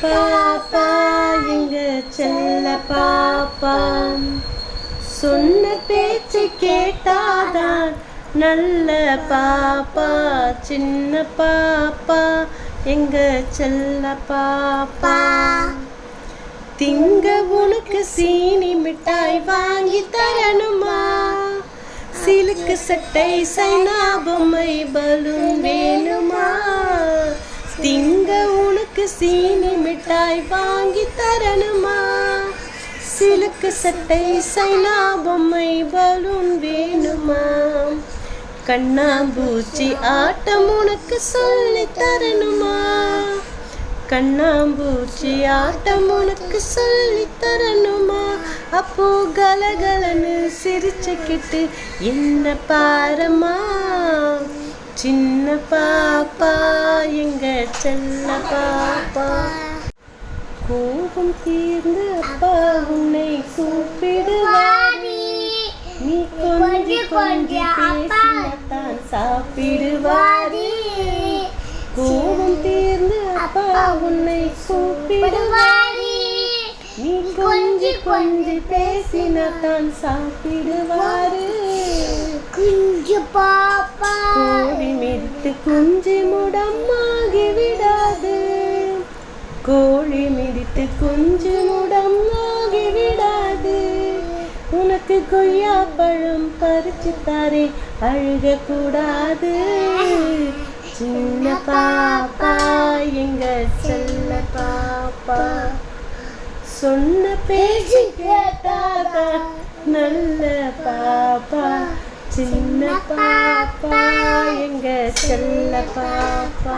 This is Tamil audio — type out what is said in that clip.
பாப்பா எங்க செல்ல பாப்பா, சொன்ன பேச்சு கேட்டாதான் நல்ல பாப்பா. சின்ன பாப்பா எங்க செல்ல பாப்பா. திங்க உனக்கு சீனி மிட்டாய் வாங்கி தரணுமா, சிலுக்கு சட்டை சைனா பொம்மை பலூன் வேணுமா. திங்க உனக்கு சீனி மிட்டாய் வாங்கி தரணுமா, சிலுக்கு சட்டை சைனா பொம்மை பலூன் வேணுமா. கண்ணாம்பூச்சி ஆட்டம் உனக்கு சொல்லி தரணுமா, கண்ணாம்பூச்சி ஆட்டம் உனக்கு சொல்லி தரணுமா. அப்போ கலகலன்னு சிரிச்சுக்கிட்டு என்ன பாரம்மா, சின்ன பாப்பா எங்க செல்ல பாப்பா. கோபம் தீர்ந்து அப்பா உன்னை கூப்பிடுவாரி, நீ கொஞ்சி கொஞ்சி பேசினாத்தான் சாப்பிடுவாரி. கோபம் தீர்ந்து அப்பா உன்னை கூப்பிடுவாரி, நீ கொஞ்சி கொஞ்சி பேசினாத்தான் சாப்பிடுவாரு. குஞ்சு பாப்பா கோழி மிதித்து குஞ்சு முடமாகி விடாது, கோழி மிதித்து குஞ்சு முடமாகி விடாது. உனக்கு கொய்யா பழம் பறிச்சு தாரே அழுக கூடாது. சின்ன பாப்பா எங்க செல்ல பாப்பா, சொன்ன பேச்சு கேட்டாதான் நல்ல பாப்பா. சின்ன பாப்பா எங்க செல்ல பாப்பா.